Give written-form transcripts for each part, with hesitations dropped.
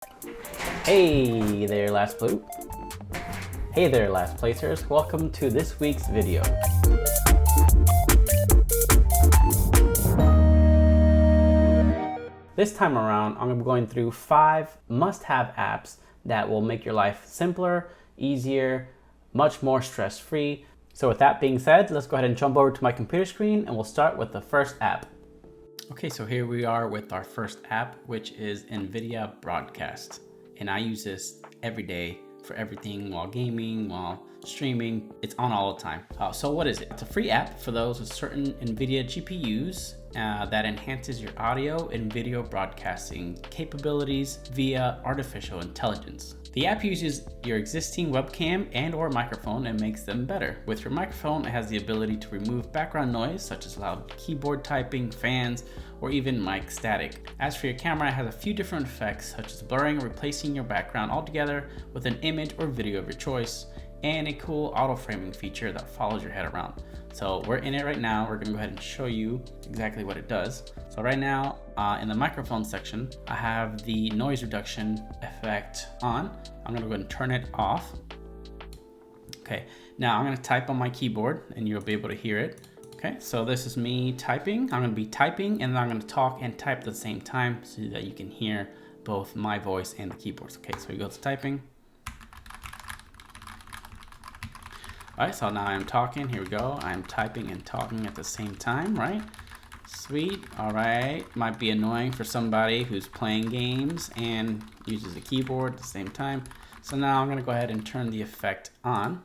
Hey there, Last Blue. Hey there, Last Placers. Welcome to this week's video. This time around, I'm going to be going through 5 must-have apps that will make your life simpler, easier, much more stress-free. So with that being said, let's go ahead and jump over to my computer screen and we'll start with the first app. Okay, so here we are with our first app, which is Nvidia Broadcast. And I use this every day for everything, while gaming, while streaming. It's on all the time. So what is it? It's a free app for those with certain Nvidia GPUs that enhances your audio and video broadcasting capabilities via artificial intelligence. The app uses your existing webcam and or microphone and makes them better. With your microphone, it has the ability to remove background noise such as loud keyboard typing, fans, or even mic static. As for your camera, it has a few different effects such as blurring or replacing your background altogether with an image or video of your choice, and a cool auto framing feature that follows your head around. So we're in it right now. We're gonna go ahead and show you exactly what it does. So right now in the microphone section, I have the noise reduction effect on. I'm gonna go ahead and turn it off. Okay, now I'm gonna type on my keyboard and you'll be able to hear it. Okay, so this is me typing. I'm gonna be typing and then I'm gonna talk and type at the same time so that you can hear both my voice and the keyboards. Okay, so we go to typing. All right, so now I'm talking, here we go. I'm typing and talking at the same time, right? Sweet, all right. Might be annoying for somebody who's playing games and uses a keyboard at the same time. So now I'm gonna go ahead and turn the effect on.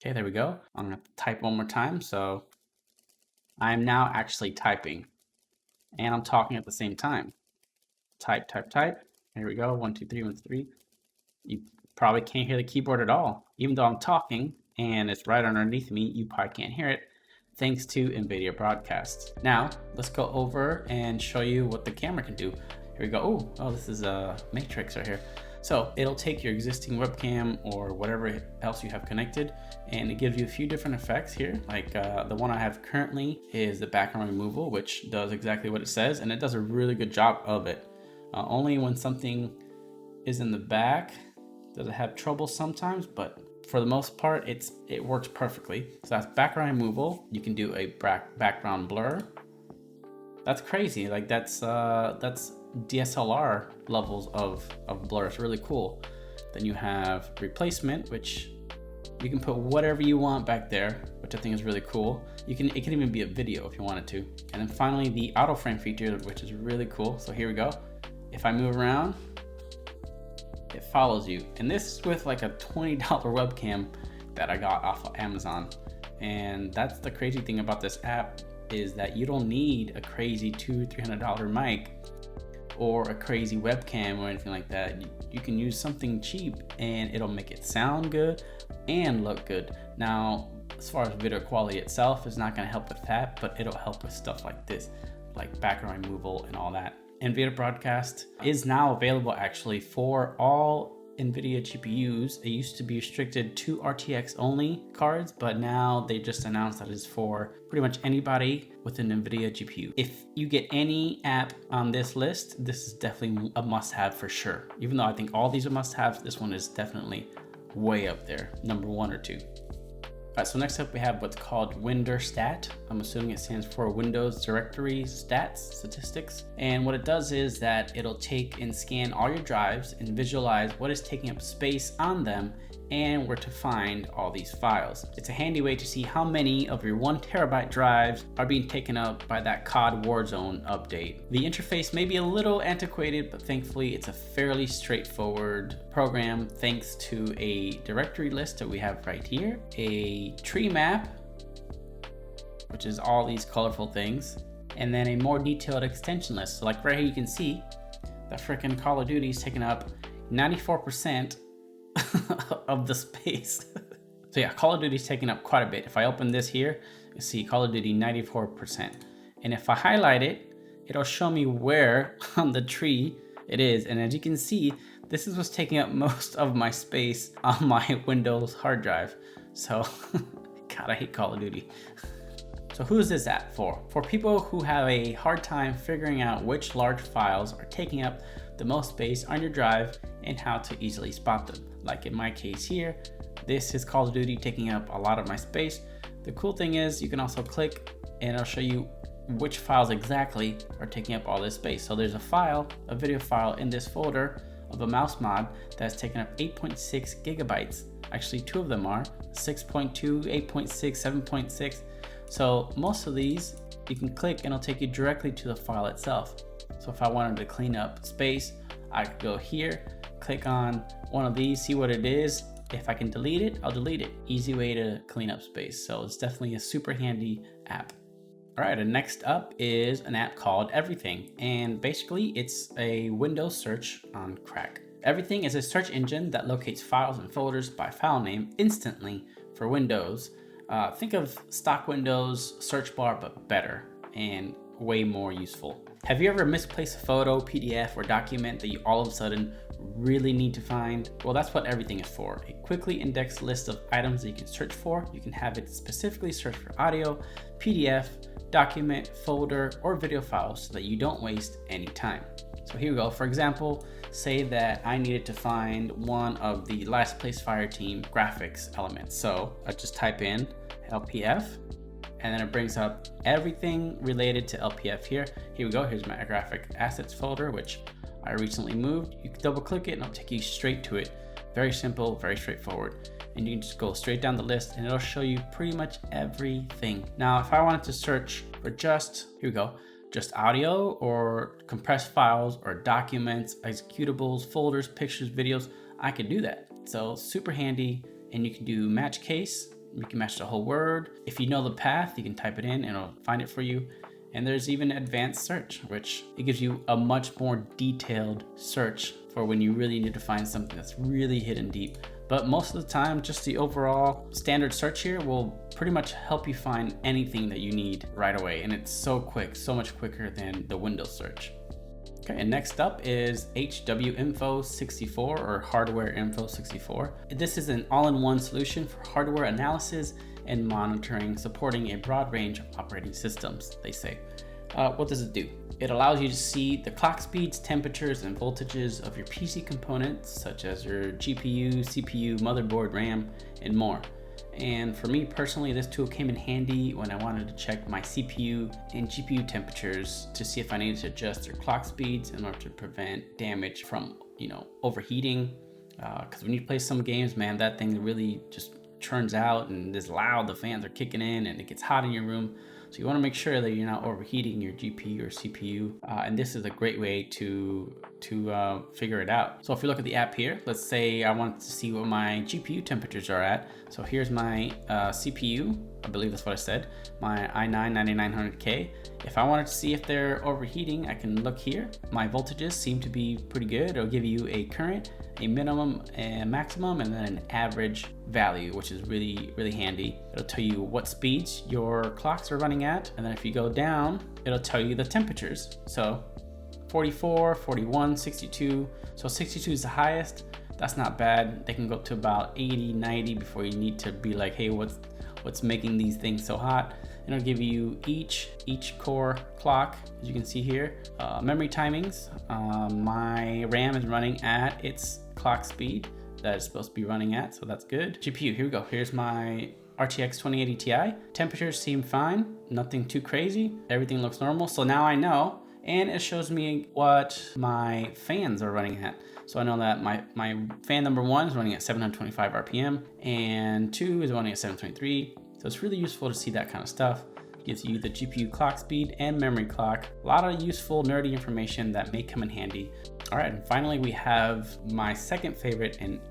Okay, there we go. I'm gonna type one more time. So I'm now actually typing and I'm talking at the same time. Type, type, type. Here we go, 1, 2, 3, 1, 2, 3. You probably can't hear the keyboard at all. Even though I'm talking and it's right underneath me, you probably can't hear it thanks to Nvidia Broadcast. Now, let's go over and show you what the camera can do. Here we go. Oh, this is a matrix right here. So it'll take your existing webcam or whatever else you have connected, and it gives you a few different effects here. Like the one I have currently is the background removal, which does exactly what it says, and it does a really good job of it. Only when something is in the back does it have trouble sometimes, but for the most part, it works perfectly. So that's background removal. You can do a background blur. That's crazy. Like that's DSLR levels of blur. It's really cool. Then you have replacement, which you can put whatever you want back there, which I think is really cool. It can even be a video if you wanted to. And then finally the auto frame feature, which is really cool. So here we go. If I move around, it follows you. And this is with like a $20 webcam that I got off of Amazon. And that's the crazy thing about this app, is that you don't need a crazy $200-300 mic or a crazy webcam or anything like that. You can use something cheap and it'll make it sound good and look good. Now, as far as video quality itself, it's not gonna help with that, but it'll help with stuff like this, like background removal and all that. Nvidia Broadcast is now available actually for all Nvidia GPUs. It used to be restricted to RTX only cards, but now they just announced that it's for pretty much anybody with an Nvidia GPU. If you get any app on this list, this is definitely a must-have for sure. Even though I think all these are must-haves, this one is definitely way up there, number 1 or 2. All right, so next up we have what's called WinDirStat. I'm assuming it stands for Windows Directory Stats, Statistics. And what it does is that it'll take and scan all your drives and visualize what is taking up space on them and where to find all these files. It's a handy way to see how many of your 1 terabyte drives are being taken up by that COD Warzone update. The interface may be a little antiquated, but thankfully it's a fairly straightforward program thanks to a directory list that we have right here, a tree map, which is all these colorful things, and then a more detailed extension list. So like right here you can see that freaking Call of Duty is taking up 94% of the space. So yeah, Call of Duty is taking up quite a bit. If I open this here, you see Call of Duty 94%. And if I highlight it, it'll show me where on the tree it is. And as you can see, this is what's taking up most of my space on my Windows hard drive. So, God, I hate Call of Duty. So who is this app for? For people who have a hard time figuring out which large files are taking up the most space on your drive and how to easily spot them. Like in my case here, this is Call of Duty taking up a lot of my space. The cool thing is you can also click and it'll show you which files exactly are taking up all this space. So there's a video file in this folder of a mouse mod that's taken up 8.6 gigabytes. Actually, two of them are 6.2, 8.6, 7.6. So most of these you can click and it'll take you directly to the file itself. So if I wanted to clean up space, I could go here, click on one of these, see what it is. If I can delete it, I'll delete it. Easy way to clean up space. So it's definitely a super handy app. All right, and next up is an app called Everything. And basically it's a Windows search on crack. Everything is a search engine that locates files and folders by file name instantly for Windows. Think of stock Windows search bar, but better and way more useful. Have you ever misplaced a photo, PDF, or document that you all of a sudden really need to find? Well, that's what Everything is for. A quickly indexed list of items that you can search for. You can have it specifically search for audio, PDF, document, folder, or video files so that you don't waste any time. So here we go. For example, say that I needed to find one of the Last Place Fire Team graphics elements. So I just type in LPF, and then it brings up everything related to LPF here. Here we go. Here's my graphic assets folder, which I recently moved. You can double click it and it'll take you straight to it. Very simple, very straightforward. And you can just go straight down the list and it'll show you pretty much everything. Now, if I wanted to search for just audio or compressed files or documents, executables, folders, pictures, videos, I could do that. So super handy, and you can do match case. You can match the whole word. If you know the path, you can type it in and it'll find it for you. And there's even advanced search, which it gives you a much more detailed search for when you really need to find something that's really hidden deep. But most of the time, just the overall standard search here will pretty much help you find anything that you need right away. And it's so quick, so much quicker than the Windows search. Okay, and next up is HWInfo64 or Hardware Info 64. This is an all-in-one solution for hardware analysis and monitoring, supporting a broad range of operating systems, they say. What does it do? It allows you to see the clock speeds, temperatures, and voltages of your PC components, such as your GPU, CPU, motherboard, RAM, and more. And for me personally, this tool came in handy when I wanted to check my CPU and GPU temperatures to see if I needed to adjust their clock speeds in order to prevent damage from, overheating. Because when you play some games, man, that thing really just churns out and is loud. The fans are kicking in and it gets hot in your room. So you want to make sure that you're not overheating your GPU or CPU. And this is a great way to figure it out. So if you look at the app here, let's say I wanted to see what my GPU temperatures are at. So here's my CPU, I believe that's what I said, my i9-9900K. If I wanted to see if they're overheating, I can look here. My voltages seem to be pretty good. It'll give you a current, a minimum, a maximum, and then an average value, which is really, really handy. It'll tell you what speeds your clocks are running at. And then if you go down, it'll tell you the temperatures. So 44, 41, 62. So 62 is the highest. That's not bad. They can go up to about 80, 90 before you need to be like, hey, what's making these things so hot? And it'll give you each core clock, as you can see here. Memory timings. My RAM is running at its clock speed that it's supposed to be running at, so that's good. GPU, here we go. Here's my RTX 2080 Ti. Temperatures seem fine, nothing too crazy. Everything looks normal. So now I know, and it shows me what my fans are running at. So I know that my fan number 1 is running at 725 RPM and 2 is running at 723. So it's really useful to see that kind of stuff. It gives you the GPU clock speed and memory clock. A lot of useful nerdy information that may come in handy. All right, and finally we have my second favorite and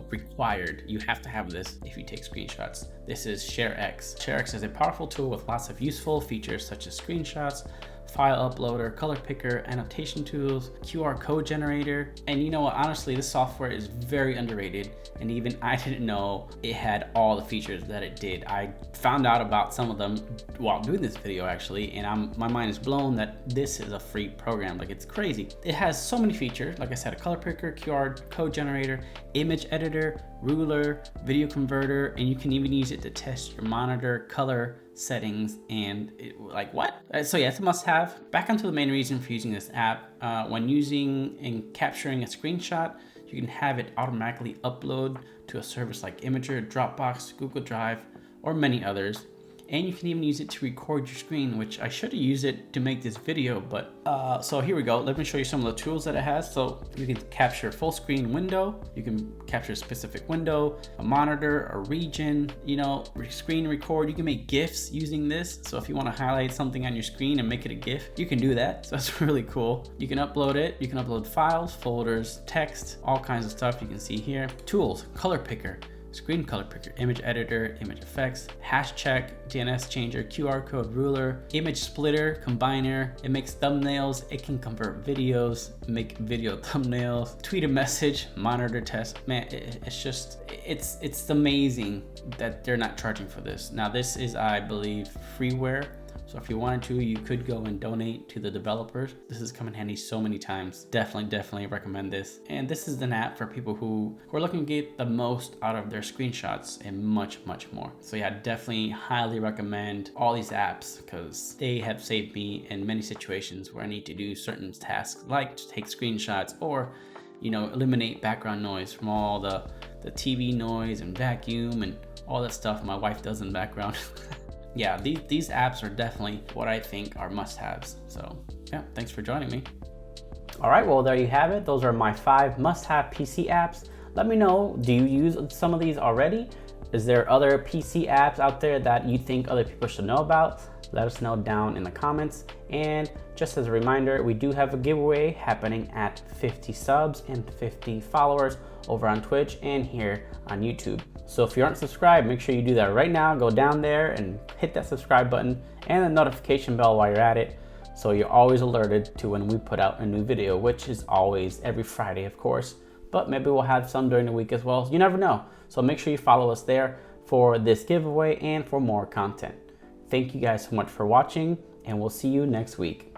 required. You have to have this if you take screenshots. This is ShareX. ShareX is a powerful tool with lots of useful features such as screenshots, file uploader, color picker, annotation tools, QR code generator. And you know what, honestly, this software is very underrated. And even I didn't know it had all the features that it did. I found out about some of them while doing this video actually, and my mind is blown that this is a free program. Like, it's crazy. It has so many features. Like I said, a color picker, QR code generator, image editor, ruler, video converter, and you can even use it to test your monitor, color, settings, and like what? So yeah, it's a must-have. Back onto the main reason for using this app. When using and capturing a screenshot, you can have it automatically upload to a service like Imager, Dropbox, Google Drive, or many others. And you can even use it to record your screen, which I should have used it to make this video, but so here we go. Let me show you some of the tools that it has. So you can capture a full screen window, you can capture a specific window, a monitor, a region, you know, screen record. You can make GIFs using this. So if you want to highlight something on your screen and make it a GIF, you can do that. So that's really cool. You can upload it. You can upload files, folders, text, all kinds of stuff you can see here. Tools, color picker, screen color picker, image editor, image effects, hash check, DNS changer, QR code ruler, image splitter, combiner. It makes thumbnails. It can convert videos, make video thumbnails, tweet a message, monitor test. Man, it's amazing that they're not charging for this. Now this is, I believe, freeware. So if you wanted to, you could go and donate to the developers. This has come in handy so many times. Definitely recommend this. And this is an app for people who are looking to get the most out of their screenshots and much more. So yeah, definitely highly recommend all these apps because they have saved me in many situations where I need to do certain tasks like to take screenshots or, you know, eliminate background noise from all the TV noise and vacuum and all that stuff my wife does in the background. Yeah, these apps are definitely what I think are must-haves. So yeah, thanks for joining me. All right, well, there you have it. Those are my 5 must-have PC apps. Let me know, do you use some of these already? Is there other PC apps out there that you think other people should know about? Let us know down in the comments. And just as a reminder, we do have a giveaway happening at 50 subs and 50 followers over on Twitch and here on YouTube. So if you aren't subscribed, make sure you do that right now. Go down there and hit that subscribe button and the notification bell while you're at it, so you're always alerted to when we put out a new video, which is always every Friday, of course, but maybe we'll have some during the week as well. You never know. So make sure you follow us there for this giveaway and for more content. Thank you guys so much for watching, and we'll see you next week.